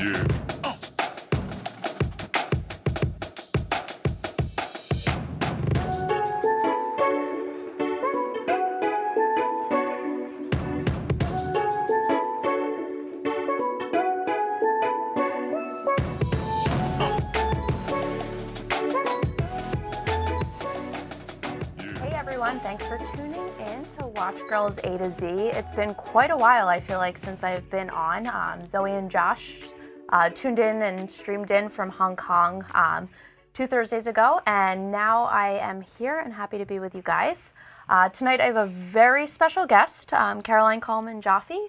Yeah. Thanks for tuning in to Watch Girls A to Z. It's been quite a while, I feel like, since I've been on. Zoe and Josh tuned in and streamed in from Hong Kong 2 Thursdays ago, and now I am here and happy to be with you guys. Tonight I have a very special guest, Caroline Coleman-Jaffe.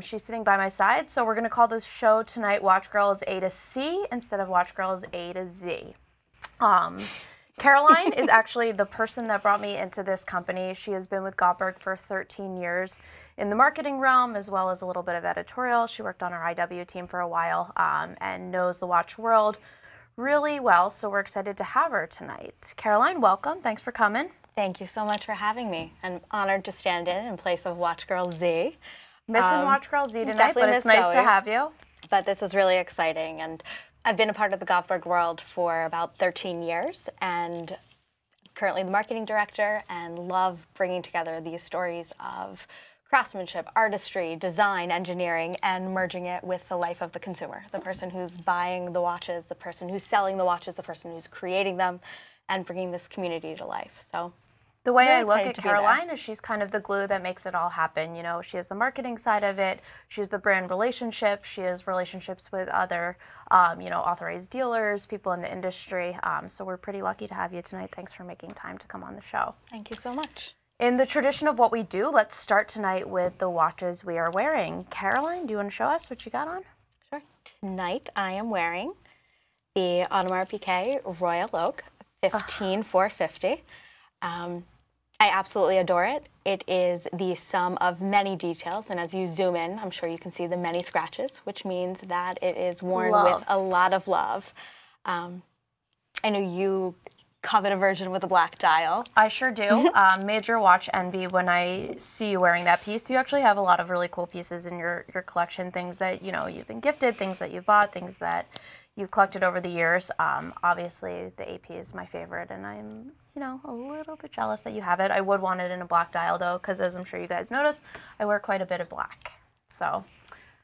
She's sitting by my side, so we're going to call this show tonight Watch Girls A to C instead of Watch Girls A to Z. Caroline is actually the person that brought me into this company. She has been with Gottberg for 13 years in the marketing realm, as well as a little bit of editorial. She worked on our IW team for a while and knows the watch world really well, so we're excited to have her tonight. Caroline, welcome. Thanks for coming. Thank you so much for having me. I'm honored to stand in place of Watch Girl Z. Missing Watch Girl Z tonight, but it's nice to have you. But this is really exciting, and I've been a part of the Gottberg world for about 13 years and currently the marketing director, and love bringing together these stories of craftsmanship, artistry, design, engineering, and merging it with the life of the consumer, the person who's buying the watches, the person who's selling the watches, the person who's creating them, and bringing this community to life. So the way I look at Caroline is she's kind of the glue that makes it all happen. You know, she has the marketing side of it. She has the brand relationship. She has relationships with other, you know, authorized dealers, people in the industry. So we're pretty lucky to have you tonight. Thanks for making time to come on the show. Thank you so much. In the tradition of what we do, let's start tonight with the watches we are wearing. Caroline, do you want to show us what you got on? Sure. Tonight I am wearing the Audemars Piguet Royal Oak 15450. I absolutely adore it. It is the sum of many details, and as you zoom in, I'm sure you can see the many scratches, which means that it is worn with a lot of love. I know you covet a version with a black dial. I sure do. Major watch envy when I see you wearing that piece. You actually have a lot of really cool pieces in your collection, things that, you know, you've been gifted, things that you bought, things that you've collected over the years. Obviously, the AP is my favorite, and I'm, you know, a little bit jealous that you have it. I would want it in a black dial, though, because as I'm sure you guys noticed, I wear quite a bit of black. So,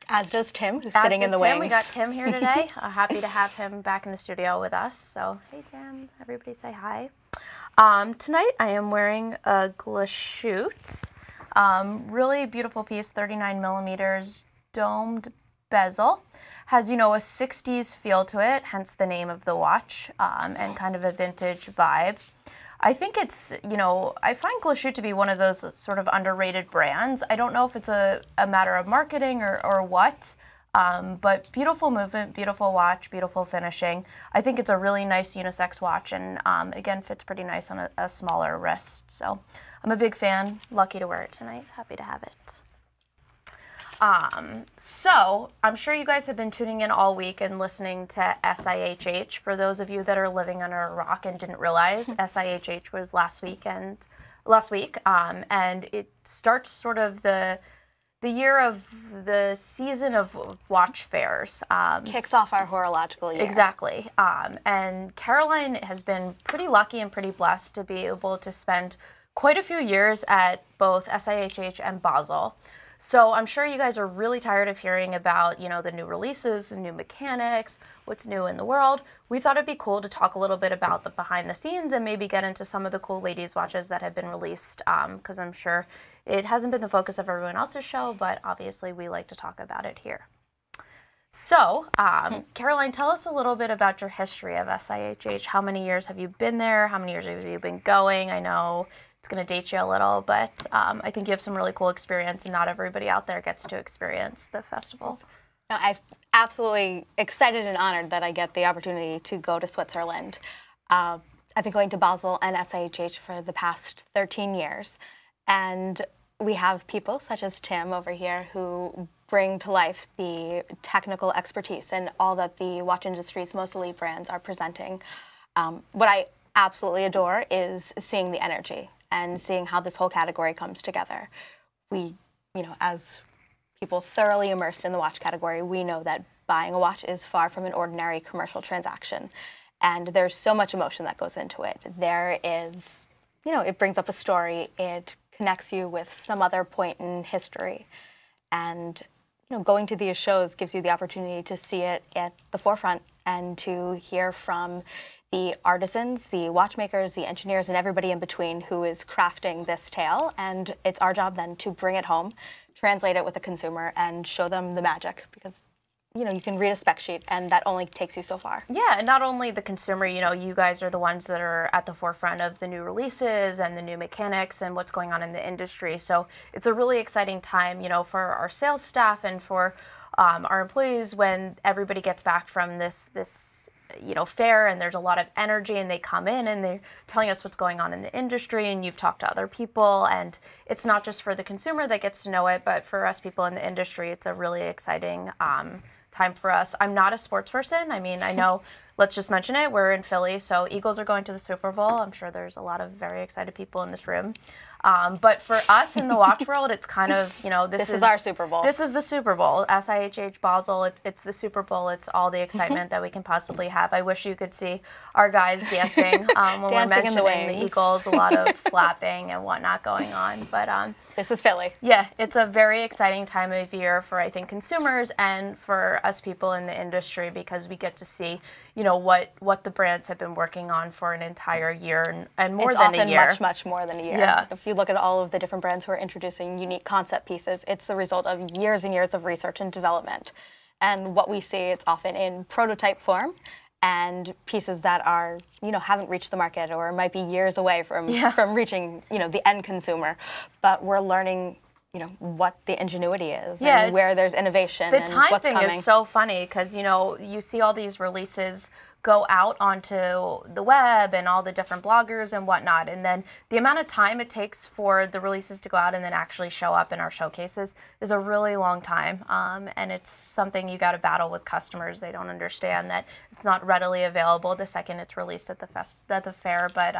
as does Tim, who's sitting in the wings. We got Tim here today. Happy to have him back in the studio with us. So, hey, Tim. Everybody say hi. Tonight, I am wearing a Glashütte. Really beautiful piece, 39 millimeters, domed bezel. Has, you know, a 60s feel to it, hence the name of the watch, and kind of a vintage vibe. I think it's, you know, I find Glashütte to be one of those sort of underrated brands. I don't know if it's a matter of marketing or what, but beautiful movement, beautiful watch, beautiful finishing. I think it's a really nice unisex watch, and again, fits pretty nice on a smaller wrist. So I'm a big fan, lucky to wear it tonight, happy to have it. So I'm sure you guys have been tuning in all week and listening to SIHH. For those of you that are living under a rock and didn't realize, SIHH was last week, and it starts sort of the year of the season of watch fairs. Kicks off our horological year. Exactly. And Caroline has been pretty lucky and pretty blessed to be able to spend quite a few years at both SIHH and Basel. So I'm sure you guys are really tired of hearing about, you know, the new releases, the new mechanics, what's new in the world. We thought it'd be cool to talk a little bit about the behind the scenes and maybe get into some of the cool ladies' watches that have been released, because I'm sure it hasn't been the focus of everyone else's show, but obviously we like to talk about it here. So, Caroline, tell us a little bit about your history of SIHH. How many years have you been there? How many years have you been going? I know it's going to date you a little, but I think you have some really cool experience, and not everybody out there gets to experience the festival. No, I'm absolutely excited and honored that I get the opportunity to go to Switzerland. I've been going to Basel and SIHH for the past 13 years, and we have people such as Tim over here who bring to life the technical expertise and all that the watch industry's most elite brands are presenting. What I absolutely adore is seeing the energy and seeing how this whole category comes together. We, you know, as people thoroughly immersed in the watch category, we know that buying a watch is far from an ordinary commercial transaction. And there's so much emotion that goes into it. There is, it brings up a story. It connects you with some other point in history. And, going to these shows gives you the opportunity to see it at the forefront and to hear from the artisans, the watchmakers, the engineers, and everybody in between who is crafting this tale. And it's our job then to bring it home, translate it with the consumer, and show them the magic, because you can read a spec sheet and that only takes you so far. Yeah, and not only the consumer, you guys are the ones that are at the forefront of the new releases and the new mechanics and what's going on in the industry. So it's a really exciting time, for our sales staff and for our employees when everybody gets back from this fair, and there's a lot of energy, and they come in and they're telling us what's going on in the industry, and you've talked to other people, and it's not just for the consumer that gets to know it, but for us people in the industry, it's a really exciting time for us. I'm not a sports person. I mean, I know, let's just mention it, we're in Philly, so Eagles are going to the Super Bowl. I'm sure there's a lot of very excited people in this room. But for us in the watch world, it's kind of, this is our Super Bowl. This is the Super Bowl. SIHH Basel, it's the Super Bowl. It's all the excitement that we can possibly have. I wish you could see our guys dancing when we're mentioning the Eagles, a lot of flapping and whatnot going on. But this is Philly. Yeah, it's a very exciting time of year for, I think, consumers and for us people in the industry, because we get to see what the brands have been working on for an entire year and more than a year. It's often much more than a year. Yeah. If you look at all of the different brands who are introducing unique concept pieces, it's the result of years and years of research and development. And what we see, it's often in prototype form and pieces that are, haven't reached the market or might be years away from reaching, the end consumer. But we're learning what the ingenuity is, and where there's innovation and what's coming. The time thing is so funny because, you see all these releases go out onto the web and all the different bloggers and whatnot, and then the amount of time it takes for the releases to go out and then actually show up in our showcases is a really long time, and it's something you got to battle with customers. They don't understand that it's not readily available the second it's released at the fair, but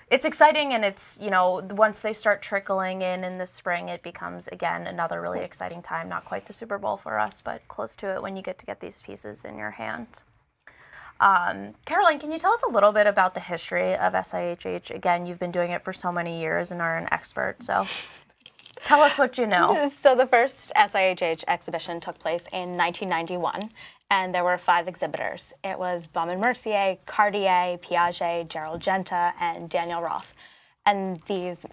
it's exciting, and it's, once they start trickling in the spring, it becomes, again, another really exciting time. Not quite the Super Bowl for us, but close to it when you get these pieces in your hand. Caroline, can you tell us a little bit about the history of SIHH? Again, you've been doing it for so many years and are an expert, so tell us what you know. So the first SIHH exhibition took place in 1991. And there were 5 exhibitors. It was Baume & Mercier, Cartier, Piaget, Gerald Genta, and Daniel Roth. And these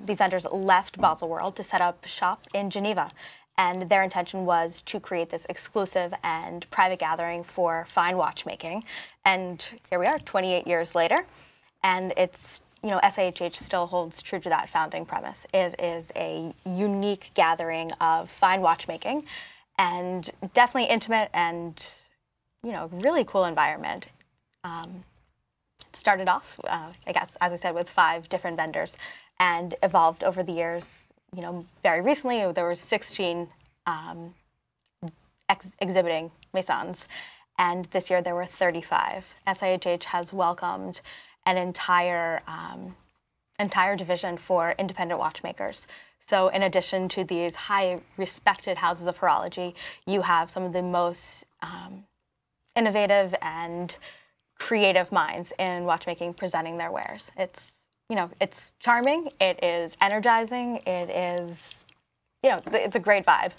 vendors left Basel World to set up shop in Geneva. And their intention was to create this exclusive and private gathering for fine watchmaking. And here we are, 28 years later. And it's, SIHH still holds true to that founding premise. It is a unique gathering of fine watchmaking, and definitely intimate and, really cool environment. It started off, I guess, as I said, with 5 different vendors and evolved over the years. Very recently, there were 16 exhibiting maisons, and this year there were 35. SIHH has welcomed an entire division for independent watchmakers. So in addition to these high respected houses of horology, you have some of the most innovative and creative minds in watchmaking presenting their wares. It's, it's charming, it is energizing, it is, it's a great vibe.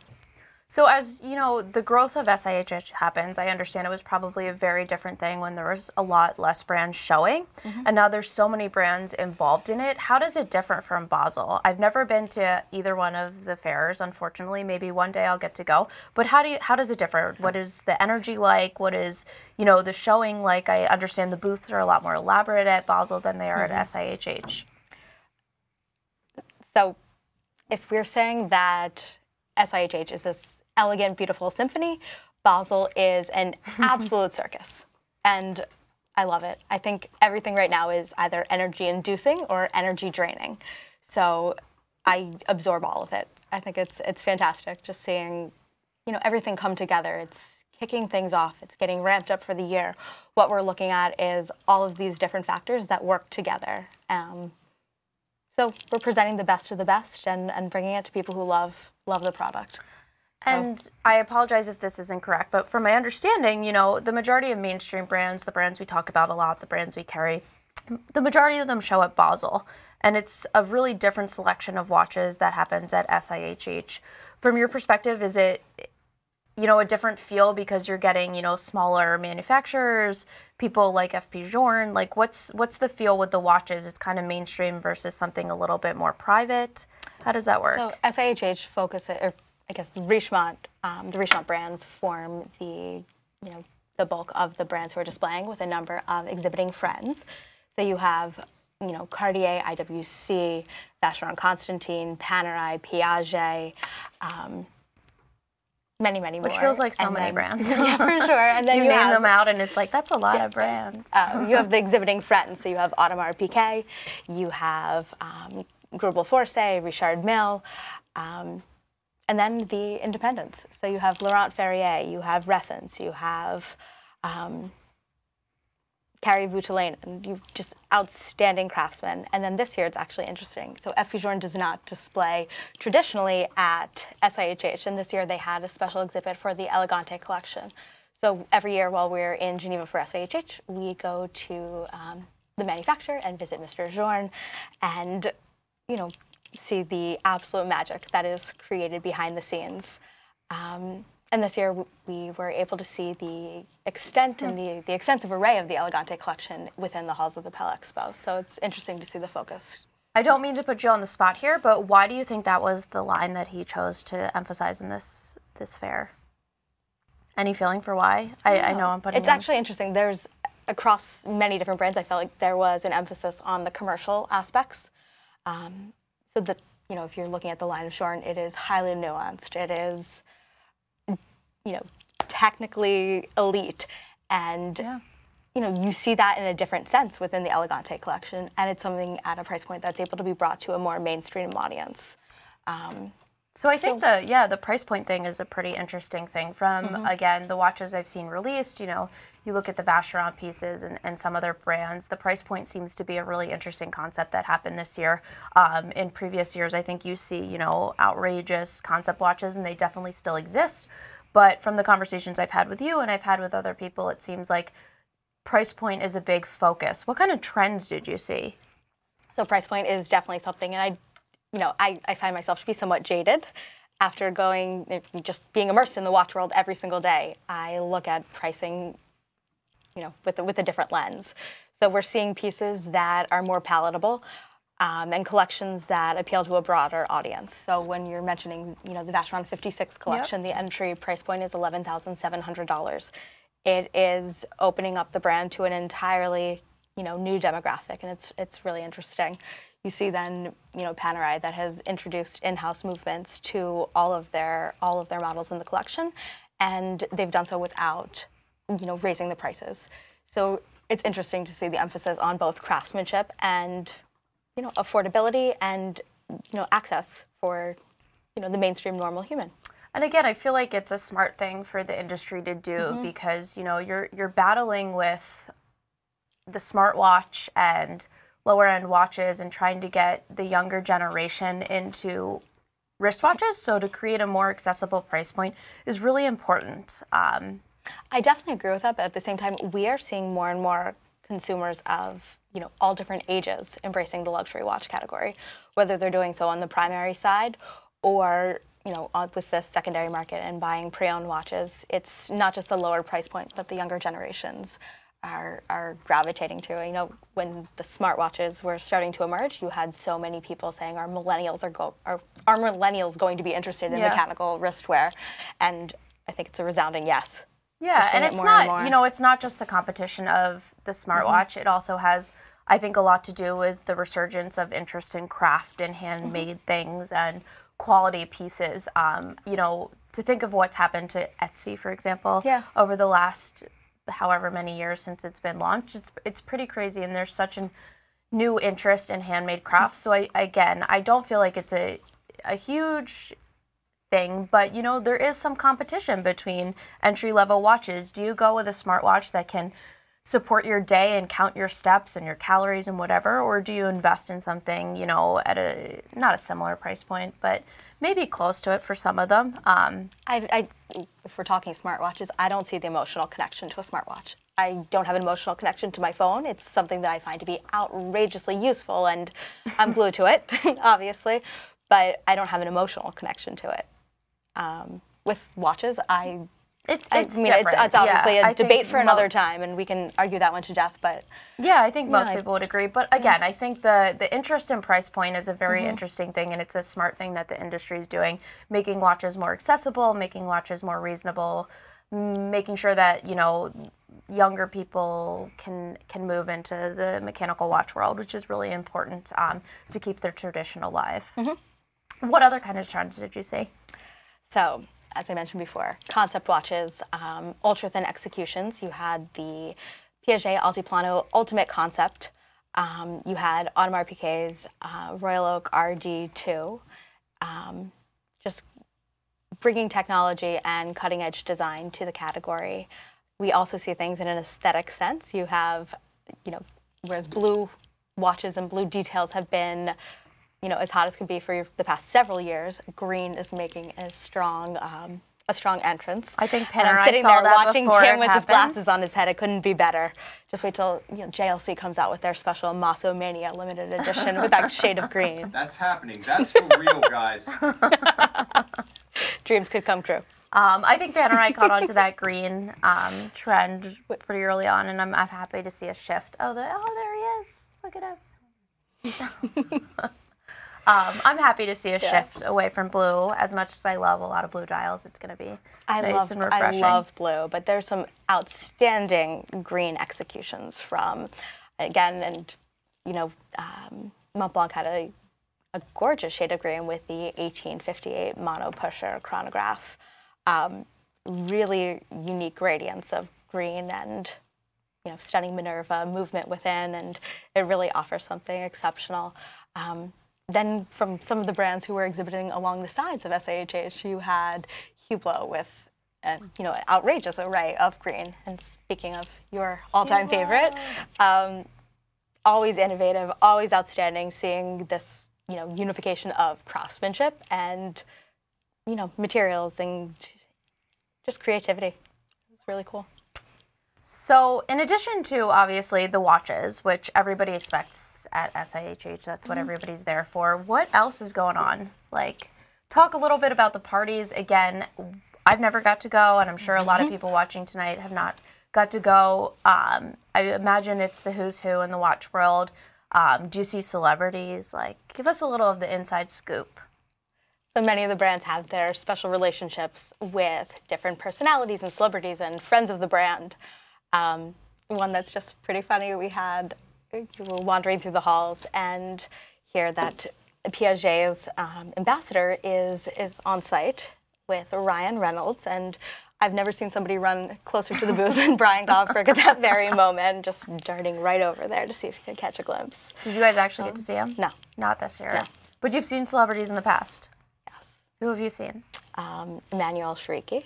So as, the growth of SIHH happens, I understand it was probably a very different thing when there was a lot less brands showing, and now there's so many brands involved in it. How does it differ from Basel? I've never been to either one of the fairs, unfortunately. Maybe one day I'll get to go. But how does it differ? What is the energy like? What is, the showing like? I understand the booths are a lot more elaborate at Basel than they are at SIHH. So if we're saying that SIHH is this elegant, beautiful symphony, Basel is an absolute circus. And I love it. I think everything right now is either energy-inducing or energy-draining. So I absorb all of it. I think it's fantastic just seeing, everything come together. It's kicking things off. It's getting ramped up for the year. What we're looking at is all of these different factors that work together. So we're presenting the best of the best and bringing it to people who love the product. And I apologize if this is incorrect, but from my understanding, you know, the majority of mainstream brands, the brands we talk about a lot, the brands we carry, the majority of them show at Basel. And it's a really different selection of watches that happens at SIHH. From your perspective, is it, you know, a different feel because you're getting, you know, smaller manufacturers, people like FP Journe? Like, what's the feel with the watches? It's kind of mainstream versus something a little bit more private. How does that work? So SIHH focuses, or I guess the Richemont brands form the, you know, the bulk of the brands who are displaying with a number of exhibiting friends. So you have, you know, Cartier, IWC, Vacheron Constantin, Panerai, Piaget, many more. Which feels like so many brands. Yeah, for sure. And then you name them out, and it's like, that's a lot of brands. You have the exhibiting friends. So you have Audemars Piguet, you have Grubel Forsey, Richard Mille, and then the independents. So you have Laurent Ferrier, you have Ressence, you have Carrie Vautoulainen, and you just outstanding craftsmen. And then this year it's actually interesting. So FP Journe does not display traditionally at SIHH, and this year they had a special exhibit for the Elegante collection. So every year while we're in Geneva for SIHH, we go to the manufacturer and visit Mr. Journe and, you know, see the absolute magic that is created behind the scenes. And this year we were able to see the extent and the extensive array of the Elegante collection within the halls of the Pell Expo. So it's interesting to see the focus. I don't mean to put you on the spot here, but why do you think that was the line that he chose to emphasize in this fair? Any feeling for why? I know I'm putting It's actually interesting. There's, across many different brands, I felt like there was an emphasis on the commercial aspects. So that, you know, if you're looking at the line of Journe, it is highly nuanced. It is, you know, technically elite, and you know, you see that in a different sense within the Elegante collection, and it's something at a price point that's able to be brought to a more mainstream audience. So I think the price point thing is a pretty interesting thing. From again, the watches I've seen released, you know, you look at the Vacheron pieces and some other brands, the price point seems to be a really interesting concept that happened this year. In previous years, I think you see, you know, outrageous concept watches, and they definitely still exist. But from the conversations I've had with you and I've had with other people, it seems like price point is a big focus. What kind of trends did you see? So price point is definitely something, and I find myself to be somewhat jaded after just being immersed in the watch world every single day. I look at pricing, you know, with a different lens. So we're seeing pieces that are more palatable, and collections that appeal to a broader audience. So when you're mentioning, you know, the Vacheron 56 collection, the entry price point is $11,700. It is opening up the brand to an entirely, you know, new demographic, and it's really interesting. You see then, you know, Panerai that has introduced in-house movements to all of their models in the collection, and they've done so without, you know, raising the prices. So it's interesting to see the emphasis on both craftsmanship and, you know, affordability and, you know, access for, you know, the mainstream normal human. And again, I feel like it's a smart thing for the industry to do because, you know, you're battling with the smartwatch and lower end watches and trying to get the younger generation into wristwatches. So to create a more accessible price point is really important. I definitely agree with that, but at the same time, we are seeing more and more consumers of, you know, all different ages embracing the luxury watch category, whether they're doing so on the primary side or, you know, with the secondary market and buying pre-owned watches. It's not just the lower price point, but the younger generations are gravitating to. You know, when the smartwatches were starting to emerge, you had so many people saying, are millennials going to be interested in mechanical wristwear? And I think it's a resounding yes. Yeah, and it's not, you know, it's not just the competition of the smartwatch. It also has, I think, a lot to do with the resurgence of interest in craft and handmade things and quality pieces. You know, to think of what's happened to Etsy, for example, over the last however many years since it's been launched, it's pretty crazy, and there's such a new interest in handmade crafts. So I don't feel like it's a huge thing, but you know, there is some competition between entry-level watches. Do you go with a smartwatch that can support your day and count your steps and your calories and whatever, or do you invest in something, you know, at a not a similar price point, but maybe close to it for some of them? If we're talking smartwatches, I don't see the emotional connection to a smartwatch. I don't have an emotional connection to my phone. It's something that I find to be outrageously useful, and I'm glued to it, obviously, but I don't have an emotional connection to it. With watches, It's it's different. obviously Yeah, a debate for another time, and we can argue that one to death. But yeah, I think most people would agree. But again, I think the interest in price point is a very interesting thing, and it's a smart thing that the industry is doing, making watches more accessible, making watches more reasonable, making sure that, you know, younger people can move into the mechanical watch world, which is really important to keep their tradition alive. What other kind of trends did you see? So, as I mentioned before, concept watches, ultra thin executions. You had the Piaget Altiplano Ultimate Concept. You had Audemars Piguet's Royal Oak RD2. Just bringing technology and cutting edge design to the category. We also see things in an aesthetic sense. You have, you know, whereas blue watches and blue details have been, you know, as hot as could be for the past several years, green is making a strong entrance. I think and I'm sitting there watching Tim with his glasses on his head. It couldn't be better. Just wait till, you know, JLC comes out with their special Maso Mania limited edition with that shade of green. That's happening. That's for real, guys. Dreams could come true. I think Panerai caught on to that green trend pretty early on, and I'm happy to see a shift. Oh, there he is. Look at him. I'm happy to see a shift away from blue. As much as I love a lot of blue dials, it's going to be nice and refreshing. I love blue, but there's some outstanding green executions from, again, and, you know, Montblanc had a gorgeous shade of green with the 1858 mono pusher chronograph. Really unique gradients of green and, you know, stunning Minerva movement within, and it really offers something exceptional. Then from some of the brands who were exhibiting along the sides of SIHH, you had Hublot with you know, an outrageous array of green. And speaking of your all-time favorite, always innovative, always outstanding, seeing this, you know, unification of craftsmanship and, you know, materials and just creativity. It's really cool. So in addition to, obviously, the watches, which everybody expects at SIHH, that's what everybody's there for, what else is going on? Like, talk a little bit about the parties. Again, I've never got to go, and I'm sure a lot of people watching tonight have not got to go. I imagine it's the who's who in the watch world. Do you see celebrities? Like, give us a little of the inside scoop. So many of the brands have their special relationships with different personalities and celebrities and friends of the brand. One that's just pretty funny, we were wandering through the halls and hear that Piaget's ambassador is on site with Ryan Reynolds, and I've never seen somebody run closer to the booth than Brian Goffberg at that very moment, just darting right over there to see if he could catch a glimpse. Did you guys actually get to see him? No. Not this year. No. But you've seen celebrities in the past? Yes. Who have you seen? Emmanuel Shrieky.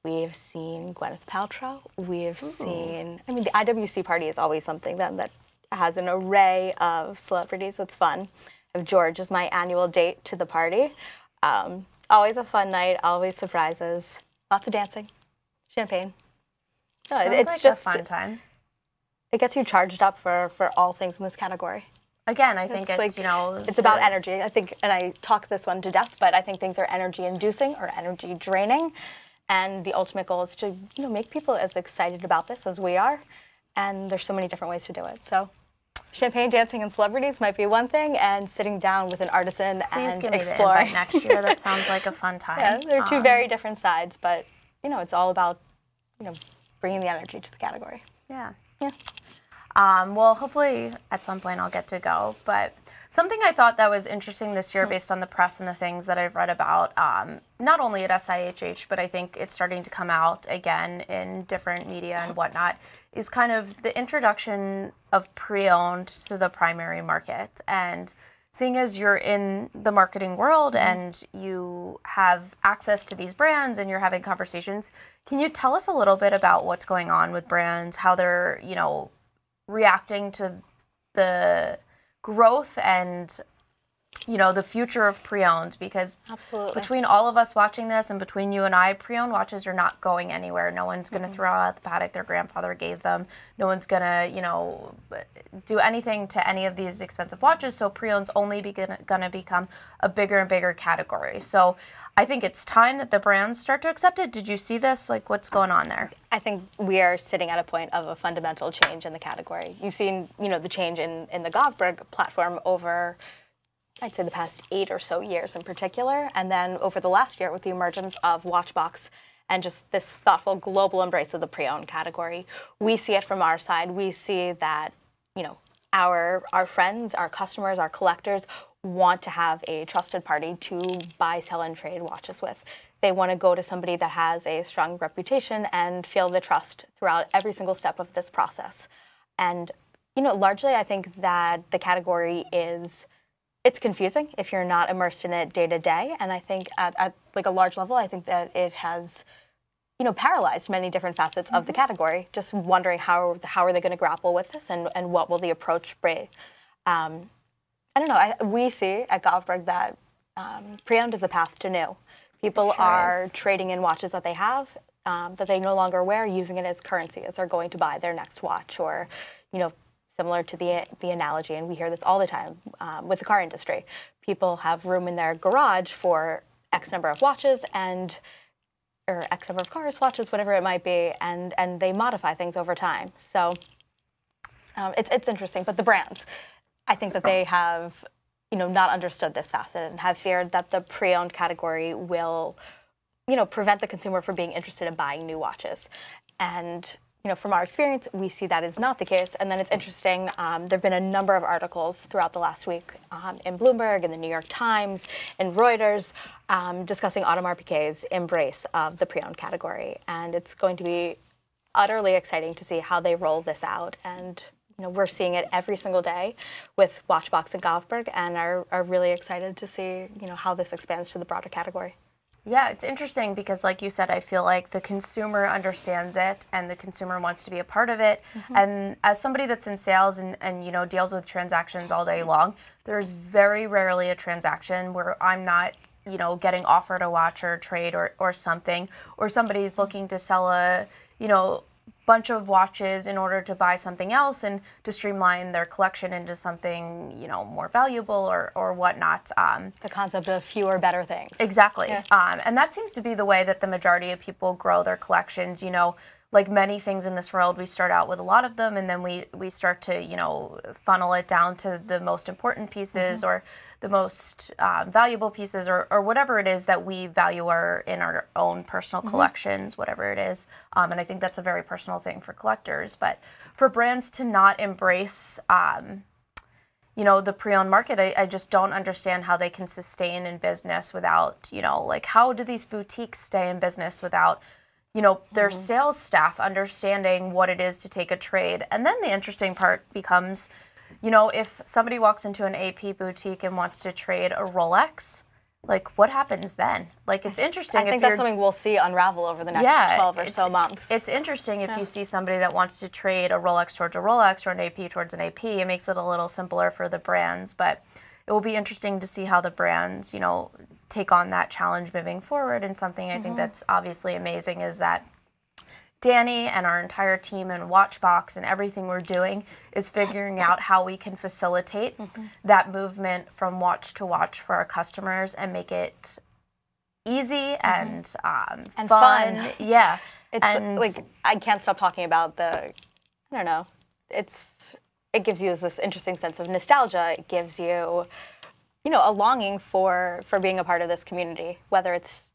We've seen Gwyneth Paltrow. We've seen, I mean, the IWC party is always something then that has an array of celebrities. It's fun. I have George as my annual date to the party. Always a fun night, always surprises, lots of dancing, champagne. No, Sounds like just a fun time. It gets you charged up for all things in this category. Again, I think it's like, you know, it's about energy. I think, and I talk this one to death, but I think things are energy inducing or energy draining. And the ultimate goal is to, you know, make people as excited about this as we are. And there's so many different ways to do it. So champagne, dancing, and celebrities might be one thing, and sitting down with an artisan and exploring. Please give me the invite next year. That sounds like a fun time. Yeah, they're two very different sides, but, you know, it's all about, you know, bringing the energy to the category. Yeah. Yeah. Well, hopefully at some point I'll get to go. But something I thought that was interesting this year based on the press and the things that I've read about, not only at SIHH, but I think it's starting to come out again in different media and whatnot, is kind of the introduction of pre-owned to the primary market and seeing as you're in the marketing world and you have access to these brands and you're having conversations, can you tell us a little bit about what's going on with brands, how they're, reacting to the growth and the future of pre-owned? Because Absolutely. between all of us watching this and between you and I, pre-owned watches are not going anywhere. No one's going to throw out the paddock their grandfather gave them. No one's going to, do anything to any of these expensive watches. So pre-owned's only going to become a bigger and bigger category. So I think it's time that the brands start to accept it. Did you see this? Like, what's going on there? I think we are sitting at a point of a fundamental change in the category. You've seen, the change in the Govberg platform over, I'd say, the past 8 or so years in particular, and then over the last year with the emergence of Watchbox and just this thoughtful global embrace of the pre-owned category. We see it from our side. We see that, our friends, our customers, our collectors want to have a trusted party to buy, sell, and trade watches with. They want to go to somebody that has a strong reputation and feel the trust throughout every single step of this process. And, largely I think that the category it's confusing if you're not immersed in it day to day. And I think at like a large level, I think that it has, paralyzed many different facets of the category, just wondering how are they going to grapple with this and what will the approach be. I don't know. We see at Govberg that pre-owned is a path to new. People are trading in watches that they have that they no longer wear, using it as currency as they're going to buy their next watch, or, similar to the analogy, and we hear this all the time with the car industry. People have room in their garage for X number of watches or X number of cars, watches, whatever it might be, and they modify things over time. So it's interesting. But the brands, I think that they have, not understood this facet and have feared that the pre-owned category will, prevent the consumer from being interested in buying new watches. And from our experience, we see that is not the case. And then it's interesting, there have been a number of articles throughout the last week in Bloomberg, in the New York Times, in Reuters, discussing Audemars Piguet's embrace of the pre-owned category. And it's going to be utterly exciting to see how they roll this out. And we're seeing it every single day with Watchbox and Govberg, and are really excited to see how this expands to the broader category. Yeah, it's interesting because, like you said, I feel like the consumer understands it and the consumer wants to be a part of it. And as somebody that's in sales and deals with transactions all day long, there's very rarely a transaction where I'm not, getting offered a watch or a trade or something, or somebody's looking to sell a, bunch of watches in order to buy something else and to streamline their collection into something, more valuable or whatnot. The concept of fewer, better things. Exactly. Yeah. And that seems to be the way that the majority of people grow their collections. Like many things in this world, we start out with a lot of them, and then we start to, funnel it down to the most important pieces or the most valuable pieces or whatever it is that we value in our own personal collections, whatever it is. And I think that's a very personal thing for collectors. But for brands to not embrace, the pre-owned market, I just don't understand how they can sustain in business without, like how do these boutiques stay in business without their sales staff understanding what it is to take a trade. And then the interesting part becomes, if somebody walks into an AP boutique and wants to trade a Rolex, like what happens then? Like it's interesting. I think that's something we'll see unravel over the next 12 or so months. It's interesting if you see somebody that wants to trade a Rolex towards a Rolex or an AP towards an AP. It makes it a little simpler for the brands, but it will be interesting to see how the brands, take on that challenge moving forward. And something I think that's obviously amazing is that Danny and our entire team and Watchbox and everything we're doing is figuring out how we can facilitate that movement from watch to watch for our customers and make it easy and fun. Yeah. It's like, I can't stop talking about it gives you this interesting sense of nostalgia. It gives you, a longing for being a part of this community, whether it's,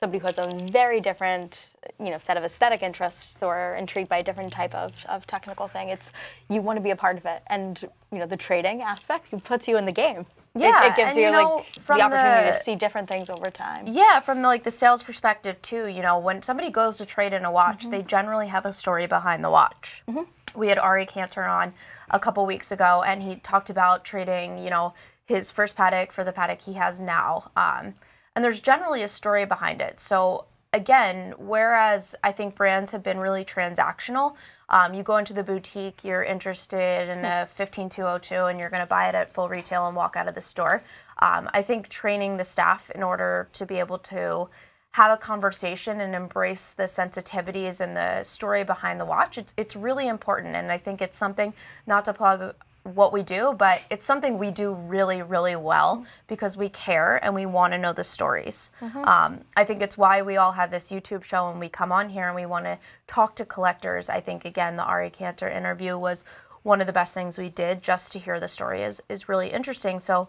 somebody who has a very different, set of aesthetic interests or intrigued by a different type of technical thing. You want to be a part of it. And, the trading aspect, it puts you in the game. Yeah. It gives you the opportunity to see different things over time. Yeah, from the sales perspective too, when somebody goes to trade in a watch, they generally have a story behind the watch. We had Ari Cantor on a couple weeks ago, and he talked about trading, his first paddock for the paddock he has now. And there's generally a story behind it. So again, whereas I think brands have been really transactional, you go into the boutique, you're interested in a 15202 and you're going to buy it at full retail and walk out of the store. I think training the staff in order to be able to have a conversation and embrace the sensitivities and the story behind the watch, it's really important. And I think it's something, not to plug what we do, but it's something we do really, really well because we care and we want to know the stories. I think it's why we all have this YouTube show and we come on here and we want to talk to collectors. I think, again, the Ari Cantor interview was one of the best things we did. Just to hear the story is really interesting. So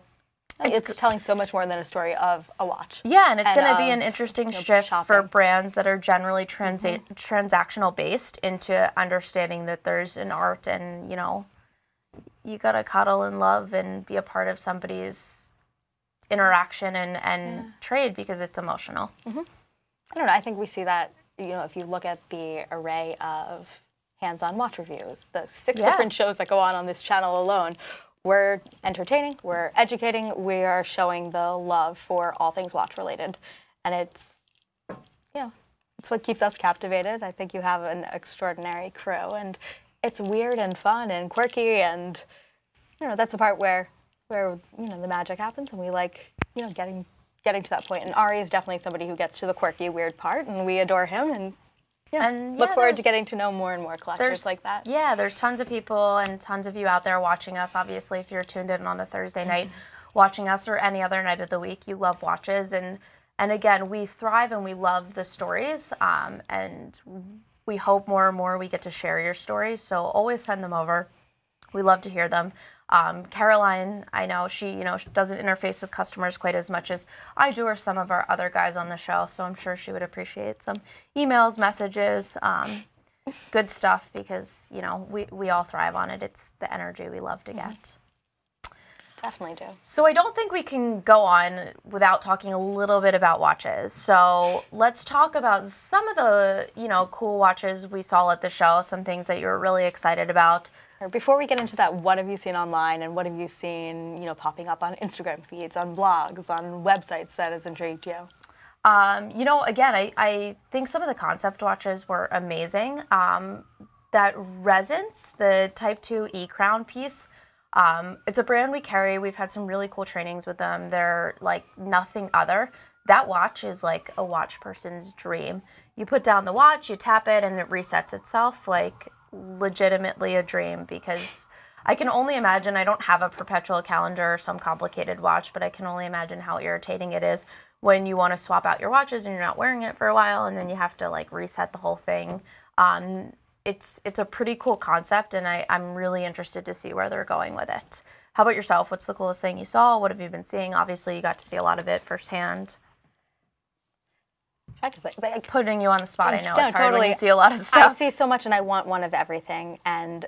it's telling so much more than a story of a watch. Yeah, and it's going to be an interesting shift for brands that are generally transactional based into understanding that there's an art and, you know, you got to cuddle and love and be a part of somebody's interaction and trade because it's emotional. I don't know. I think we see that, you know, if you look at the array of hands-on watch reviews, the 6 different shows that go on this channel alone, we're entertaining, we're educating, we are showing the love for all things watch related. And it's, you know, it's what keeps us captivated. I think you have an extraordinary crew, and it's weird and fun and quirky, and you know that's the part where you know the magic happens, and we like, you know, getting to that point. And Ari is definitely somebody who gets to the quirky, weird part, and we adore him, and look forward to getting to know more and more collectors like that. Yeah, there's tons of people and tons of you out there watching us. Obviously, if you're tuned in on a Thursday night watching us or any other night of the week, you love watches, and again, we thrive and we love the stories, and we hope more and more we get to share your stories, so always send them over. We love to hear them. Caroline, I know she doesn't interface with customers quite as much as I do or some of our other guys on the show, so I'm sure she would appreciate some emails, messages, good stuff, because, you know, we all thrive on it. It's the energy we love to get. Definitely do. So I don't think we can go on without talking a little bit about watches. So let's talk about some of the, you know, cool watches we saw at the show, some things that you were really excited about. Before we get into that, what have you seen online and what have you seen, you know, popping up on Instagram feeds, on blogs, on websites that has intrigued you? You know, again, I think some of the concept watches were amazing. That Resonance, the Type 2 E-Crown piece, it's a brand we carry. We've had some really cool trainings with them. They're like nothing other. That watch is like a watch person's dream. You put down the watch, you tap it, and it resets itself, like legitimately a dream, because I can only imagine, I don't have a perpetual calendar or some complicated watch, but I can only imagine how irritating it is when you want to swap out your watches and you're not wearing it for a while, and then you have to like reset the whole thing. It's a pretty cool concept, and I'm really interested to see where they're going with it. How about yourself? What's the coolest thing you saw? What have you been seeing? Obviously, you got to see a lot of it firsthand. Putting you on the spot, I know. It's hard when you see a lot of stuff. I see so much, and I want one of everything, and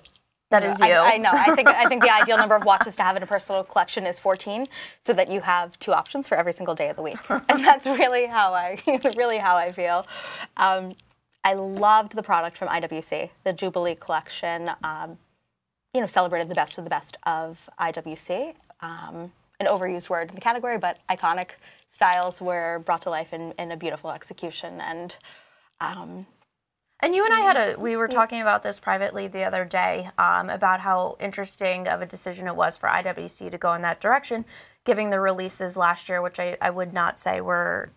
that is you. I know. I think the ideal number of watches to have in a personal collection is 14, so that you have 2 options for every single day of the week, and that's really how I feel. I loved the product from IWC, the Jubilee collection. You know, celebrated the best of the best of IWC. An overused word in the category, but iconic styles were brought to life in a beautiful execution. And you and I we were talking about this privately the other day, about how interesting of a decision it was for IWC to go in that direction, giving the releases last year, which I would not say were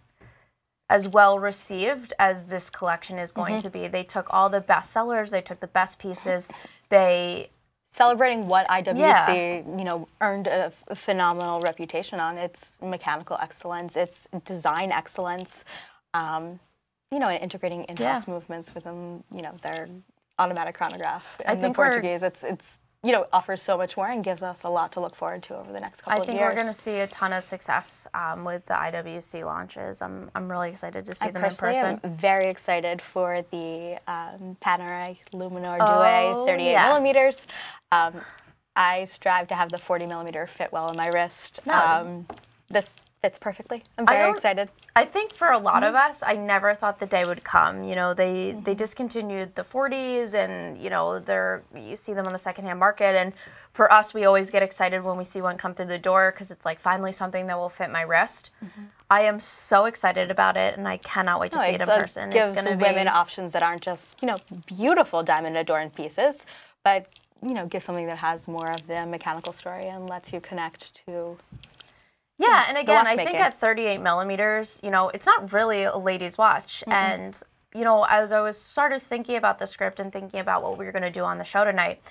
as well received as this collection is going to be. They took all the best sellers, they took the best pieces, they celebrating what IWC, you know, earned a phenomenal reputation on. It's mechanical excellence, it's design excellence, you know, and integrating in-house movements within, you know, their automatic chronograph. And the Portuguese, it's you know, offers so much more and gives us a lot to look forward to over the next couple of years. I think we're going to see a ton of success with the IWC launches. I'm really excited to see them in person. I'm very excited for the Panerai Luminor Due 38 millimeters. I strive to have the 40 millimeter fit well in my wrist. This fits perfectly. I'm very excited. I think for a lot of us, I never thought the day would come. You know, they discontinued the 40s, and you know, you see them on the secondhand market. And for us, we always get excited when we see one come through the door because it's like finally something that will fit my wrist. I am so excited about it, and I cannot wait to see it in person. It gives women options that aren't just, you know, beautiful diamond adorned pieces, but you know, gives something that has more of the mechanical story and lets you connect to. Yeah, and again, I think at 38 millimeters, you know, it's not really a lady's watch. And, you know, as I was started thinking about the script and thinking about what we were going to do on the show tonight,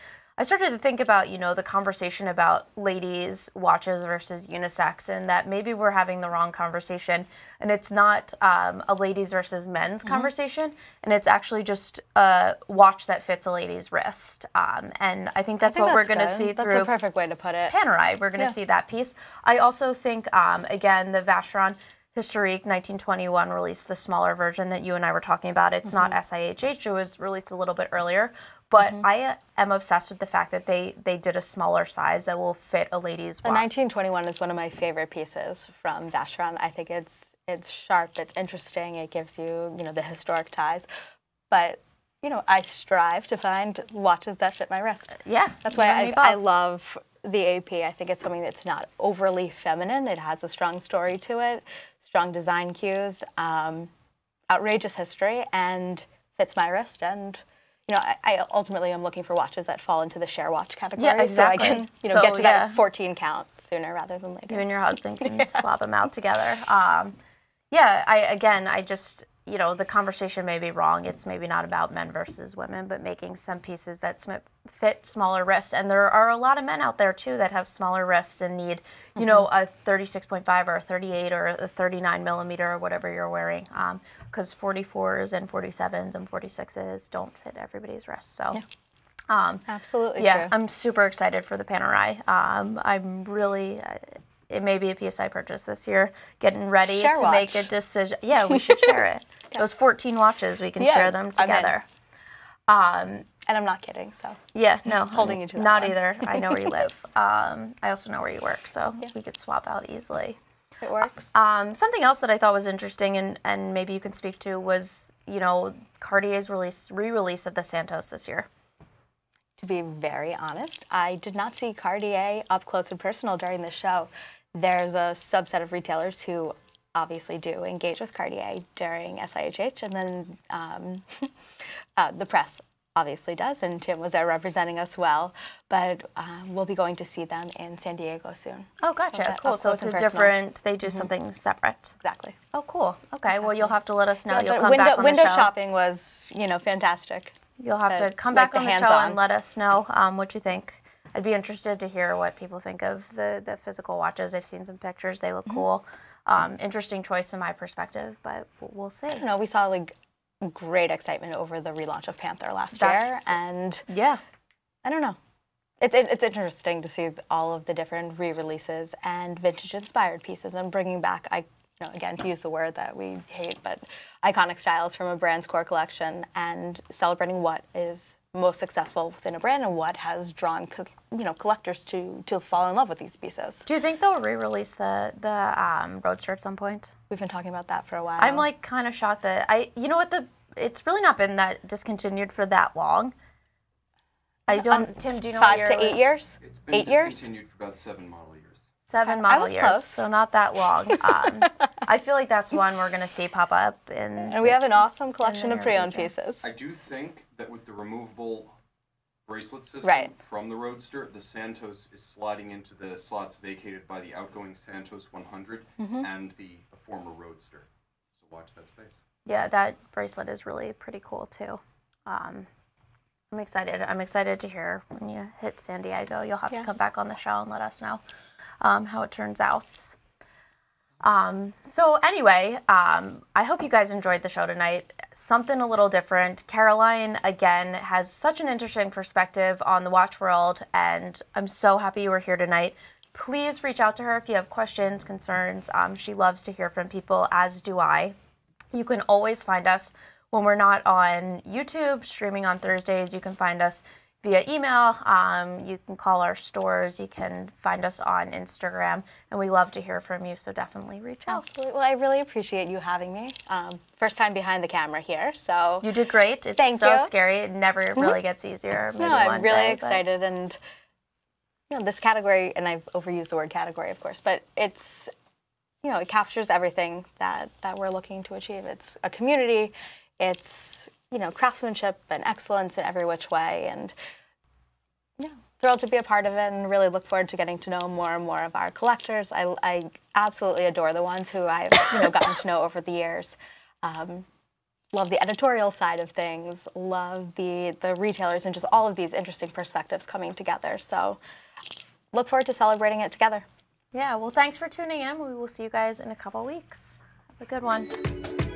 I started to think about, you know, the conversation about ladies' watches versus unisex, and that maybe we're having the wrong conversation. And it's not a ladies versus men's conversation, and it's actually just a watch that fits a lady's wrist. And I think that's what we're going to see through. That's a perfect way to put it. Panerai, we're going to see that piece. I also think, again, the Vacheron Historique 1921 released the smaller version that you and I were talking about. It's not SIHH. It was released a little bit earlier. But I am obsessed with the fact that they did a smaller size that will fit a lady's watch. The 1921 is one of my favorite pieces from Vacheron. I think it's sharp, it's interesting, it gives you, you know, the historic ties. But, you know, I strive to find watches that fit my wrist. Yeah. That's why I love the AP. I think it's something that's not overly feminine. It has a strong story to it, strong design cues, outrageous history, and fits my wrist. And you know, I ultimately am looking for watches that fall into the share watch category, yeah, exactly. so I can, you know, get to that 14 count sooner rather than later. You and your husband can swap them out together. Yeah, I just, you know, the conversation may be wrong. It's maybe not about men versus women, but making some pieces that fit smaller wrists. And there are a lot of men out there, too, that have smaller wrists and need, you know, a 36.5 or a 38 or a 39 millimeter or whatever you're wearing. Because 44s and 47s and 46s don't fit everybody's wrist. So, absolutely yeah, true. I'm super excited for the Panerai. I'm really, it may be a piece I purchased this year, getting ready to make a decision. Yeah, we should share it. Those 14 watches, we can share them together. And I'm not kidding, so. Yeah, no. Holding you to that Not one. either. I know where you live. I also know where you work, so we could swap out easily. It works. Something else that I thought was interesting and maybe you can speak to was, you know, Cartier's re-release of the Santos this year. To be very honest, I did not see Cartier up close and personal during the show. There's a subset of retailers who obviously do engage with Cartier during SIHH, and then the press obviously does, and Tim was there representing us well, but we'll be going to see them in San Diego soon. Oh, gotcha. Cool. So it's a different, they do something separate. Exactly. Oh, cool. Okay, well, you'll have to let us know. Yeah, you'll come back on the show. Window shopping was, you know, fantastic. You'll have to come back on the show and let us know what you think. I'd be interested to hear what people think of the physical watches. I've seen some pictures. They look cool. Interesting choice in my perspective, but we'll see. I don't know. We saw like great excitement over the relaunch of Panther last year, and yeah, I don't know. It's interesting to see all of the different re-releases and vintage-inspired pieces and bringing back, again, to use the word that we hate, but iconic styles from a brand's core collection and celebrating what is most successful within a brand and what has drawn, collectors to fall in love with these pieces. Do you think they'll re-release the Roadster at some point? We've been talking about that for a while. I'm like kind of shocked that you know what, it's really not been that discontinued for that long. I don't, Tim, do you know 5 to 8 years? It's been 8 years? discontinued for about 7 model years. 7 model years, close. so not that long. I feel like that's one we're going to see pop up. And we have an awesome collection of pre-owned pieces. I do think that with the removable bracelet system from the Roadster, the Santos is sliding into the slots vacated by the outgoing Santos 100 and the former Roadster. So watch that space. Yeah, that bracelet is really pretty cool too. I'm excited. I'm excited to hear when you hit San Diego. You'll have to come back on the show and let us know how it turns out. So anyway, I hope you guys enjoyed the show tonight. Something a little different. Caroline, again, has such an interesting perspective on the watch world, and I'm so happy you were here tonight. Please reach out to her if you have questions, concerns. She loves to hear from people, as do I. You can always find us when we're not on YouTube, streaming on Thursdays. You can find us via email. You can call our stores. You can find us on Instagram, and we love to hear from you, so definitely reach out. Absolutely. Well, I really appreciate you having me. First time behind the camera here, so. You did great. It's so scary. It never really gets easier. Maybe I'm really excited, and this category, and I've overused the word category, of course, but it's, it captures everything that we're looking to achieve. It's a community. It's craftsmanship and excellence in every which way, and thrilled to be a part of it, and really look forward to getting to know more and more of our collectors. I absolutely adore the ones who I've gotten to know over the years. Love the editorial side of things. Love the retailers and just all of these interesting perspectives coming together. So look forward to celebrating it together. Yeah. Well, thanks for tuning in. We will see you guys in a couple weeks. Have a good one.